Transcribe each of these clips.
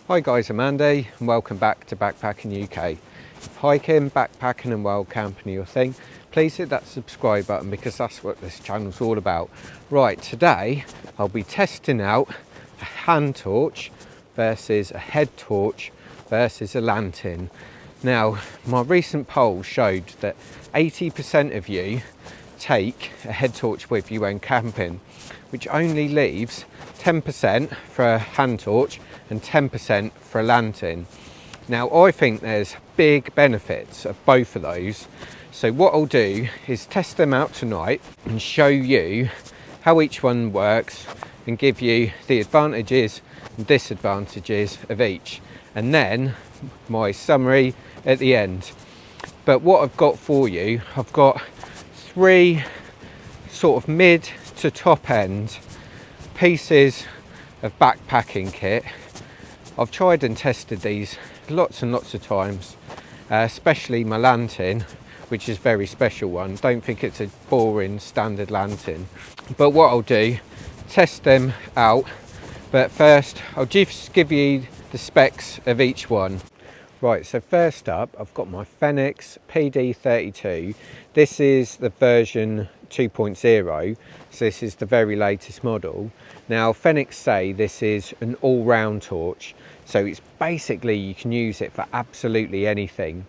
Hi guys, I'm Andy and welcome back to Backpacking UK. If hiking, backpacking and wild camping are your thing, please hit that subscribe button because that's what this channel's all about. Right, today I'll be testing out a hand torch versus a head torch versus a lantern. Now, my recent poll showed that 80% of you take a head torch with you when camping, which only leaves 10% for a hand torch and 10% for a lantern. Now, I think there's big benefits of both of those. So what I'll do is test them out tonight and show you how each one works and give you the advantages and disadvantages of each. And then my summary at the end. But what I've got for you, I've got three sort of mid to top end pieces of backpacking kit. I've tried and tested these lots and lots of times, especially my lantern, which is a very special one. Don't think it's a boring standard lantern. But what I'll do, test them out. But first, I'll just give you the specs of each one. Right, so first up, I've got my Fenix PD32. This is the version 2.0, so this is the very latest model. Now, Fenix say this is an all-round torch, so it's basically, you can use it for absolutely anything.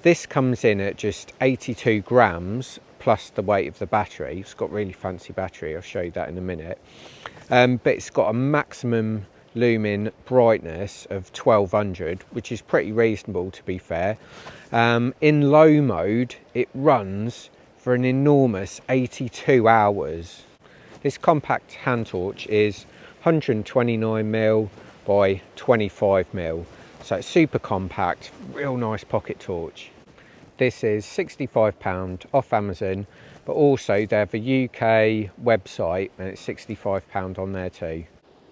This comes in at just 82 grams plus the weight of the battery. It's got really fancy battery, I'll show you that in a minute. But it's got a maximum lumen brightness of 1200, which is pretty reasonable to be fair. In low mode it runs for an enormous 82 hours. This compact hand torch is 129mm by 25mm, so it's super compact, real nice pocket torch. This is £65 off Amazon, but also they have a UK website and it's £65 on there too.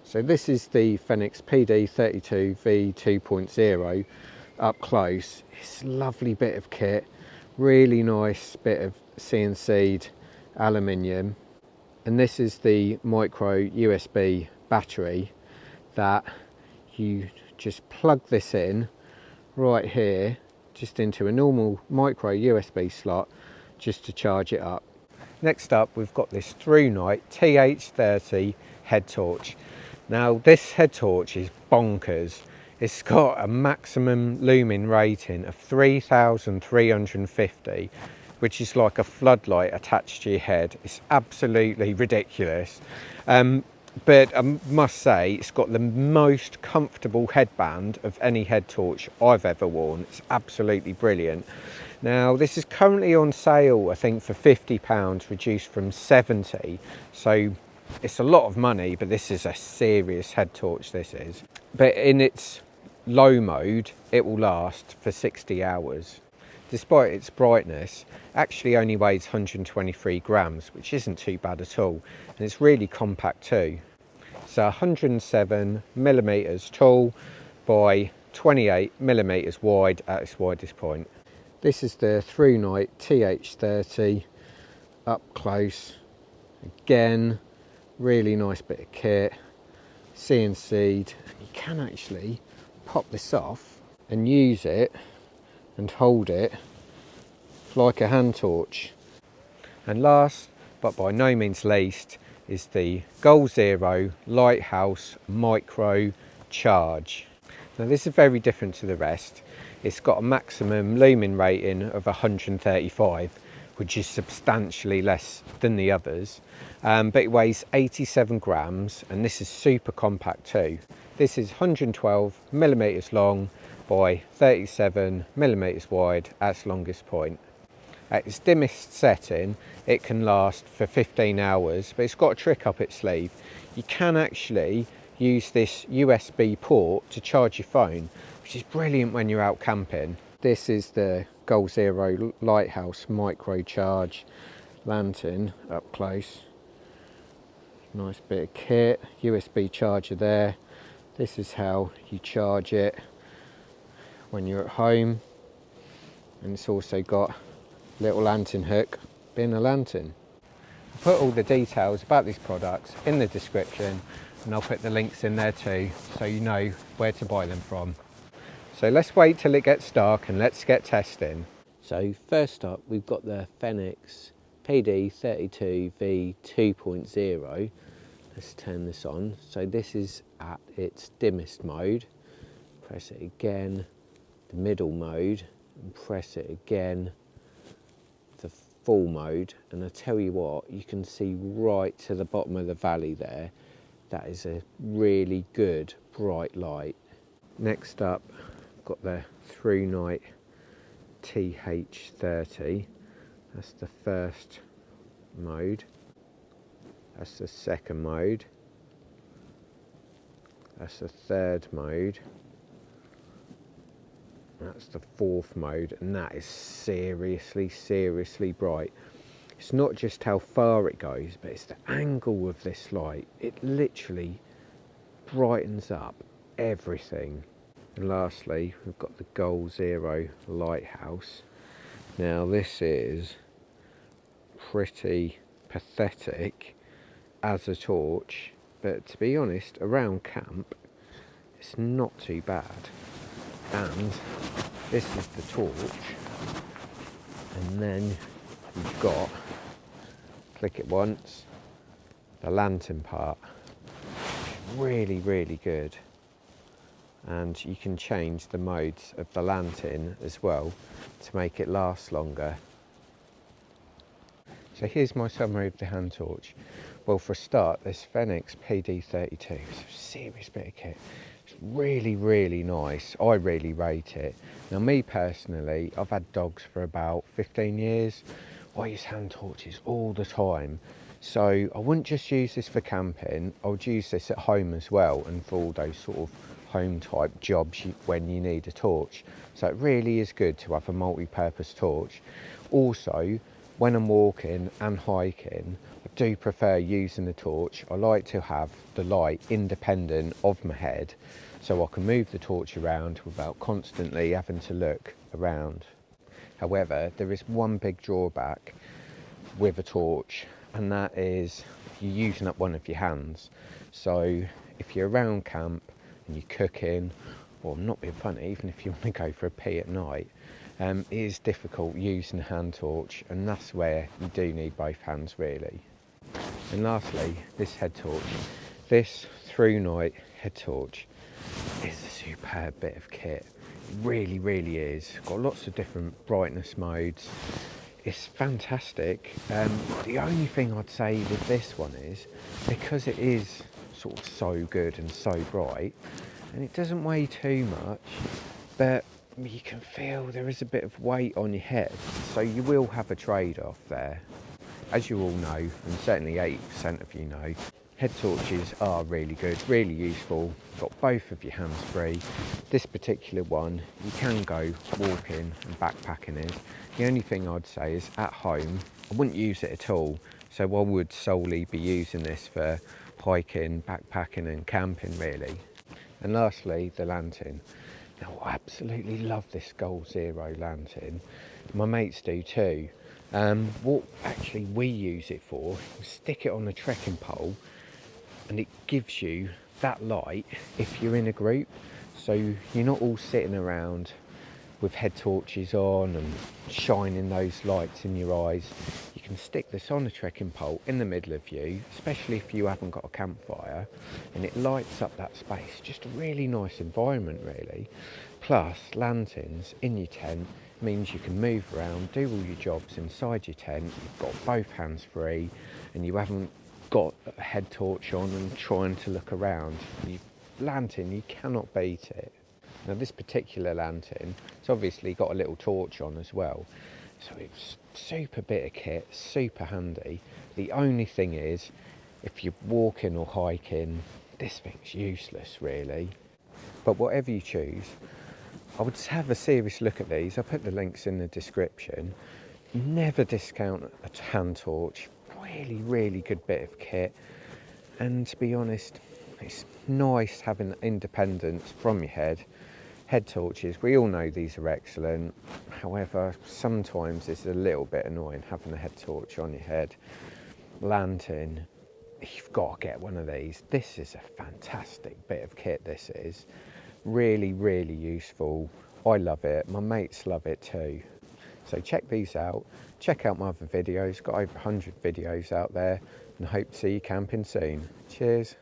So this is the Fenix PD32 V2.0 up close. It's a lovely bit of kit, really nice bit of CNC'd aluminium. And this is the micro USB battery that you just plug this in right here, just into a normal micro USB slot, just to charge it up. Next up, we've got this Thrunite TH30 head torch. Now, this head torch is bonkers. It's got a maximum lumen rating of 3350, which is like a floodlight attached to your head. It's absolutely ridiculous. But I must say, it's got the most comfortable headband of any head torch I've ever worn. It's absolutely brilliant. Now, this is currently on sale, I think, for £50, reduced from 70. So it's a lot of money, but this is a serious head torch, this is. But in its low mode, it will last for 60 hours. Despite its brightness, actually only weighs 123 grams, which isn't too bad at all. And it's really compact too. So 107mm tall by 28mm wide at its widest point. This is the Thrunite TH30 up close. Again, really nice bit of kit, CNC'd. You can actually pop this off and use it and hold it like a hand torch. And last but by no means least is the Goalzero Lighthouse Micro Charge. Now, this is very different to the rest. It's got a maximum lumen rating of 135, which is substantially less than the others, but it weighs 87 grams, and this is super compact too. This is 112mm long by 37mm wide at its longest point. At its dimmest setting, it can last for 15 hours, but it's got a trick up its sleeve. You can actually use this USB port to charge your phone, which is brilliant when you're out camping. This is the Goalzero Lighthouse Micro Charge lantern up close. Nice bit of kit, USB charger there. This is how you charge it when you're at home. And it's also got a little lantern hook, being a lantern. I'll put all the details about these products in the description. and I'll put the links in there too, so you know where to buy them from. So let's wait till it gets dark and let's get testing. So first up, we've got the Fenix PD32 V2.0. Let's turn this on. So this is at its dimmest mode. Press it again, the middle mode, and press it again, the full mode. And I tell you what, you can see right to the bottom of the valley there. That is a really good bright light. Next up, I've got the Thrunite TH30. That's the first mode. That's the second mode. That's the third mode. That's the fourth mode, and that is seriously bright. It's not just how far it goes, but it's the angle of this light. It literally brightens up everything. And lastly, we've got the Goalzero Lighthouse. Now this is pretty pathetic as a torch, but to be honest, around camp it's not too bad. And this is the torch, and then you've got, click it once, the lantern part. Really good, and you can change the modes of the lantern as well to make it last longer. So here's my summary of the hand torch. Well, for a start, this Fenix PD32 is a serious bit of kit. It's really nice. I really rate it. Now me personally, I've had dogs for about 15 years. I use hand torches all the time. So I wouldn't just use this for camping, I would use this at home as well, and for all those sort of home type jobs when you need a torch. So it really is good to have a multi-purpose torch. Also, when I'm walking and hiking, I do prefer using the torch. I like to have the light independent of my head, so I can move the torch around without constantly having to look around. However, there is one big drawback with a torch, and that is you're using up one of your hands. So if you're around camp and you're cooking, or not being funny, even if you want to go for a pee at night, it is difficult using a hand torch, and that's where you do need both hands really. And lastly, this head torch. This Thrunite head torch is a superb bit of kit. It really is. Got lots of different brightness modes. It's fantastic. The only thing I'd say with this one is, because it is sort of so good and so bright, and it doesn't weigh too much, but you can feel there is a bit of weight on your head, so you will have a trade-off there. As you all know, and certainly 80% of you know, head torches are really good, really useful. Got both of your hands free. This particular one, you can go walking and backpacking in. The only thing I'd say is at home, I wouldn't use it at all. So I would solely be using this for hiking, backpacking and camping really. And lastly, the lantern. Now I absolutely love this Goalzero lantern. My mates do too. What actually we use it for, stick it on a trekking pole, and it gives you that light if you're in a group, so you're not all sitting around with head torches on and shining those lights in your eyes. You can stick this on a trekking pole in the middle of you, especially if you haven't got a campfire, and it lights up that space. Just a really nice environment really. Plus lanterns in your tent means you can move around, do all your jobs inside your tent. You've got both hands free, and you haven't got a head torch on and trying to look around. Lantern, you cannot beat it. Now this particular lantern, it's obviously got a little torch on as well, so it's super bit of kit, super handy. The only thing is, if you're walking or hiking, this thing's useless really. But whatever you choose, I would have a serious look at these. I'll put the links in the description. Never discount a hand torch. Really good bit of kit, and to be honest, it's nice having independence from your head. Head torches, we all know these are excellent. However, sometimes it's a little bit annoying having a head torch on your head. Lantern, you've got to get one of these. This is a fantastic bit of kit, this is. Really, really useful. I love it, my mates love it too. So check these out, check out my other videos, got over 100 videos out there, and hope to see you camping soon. Cheers.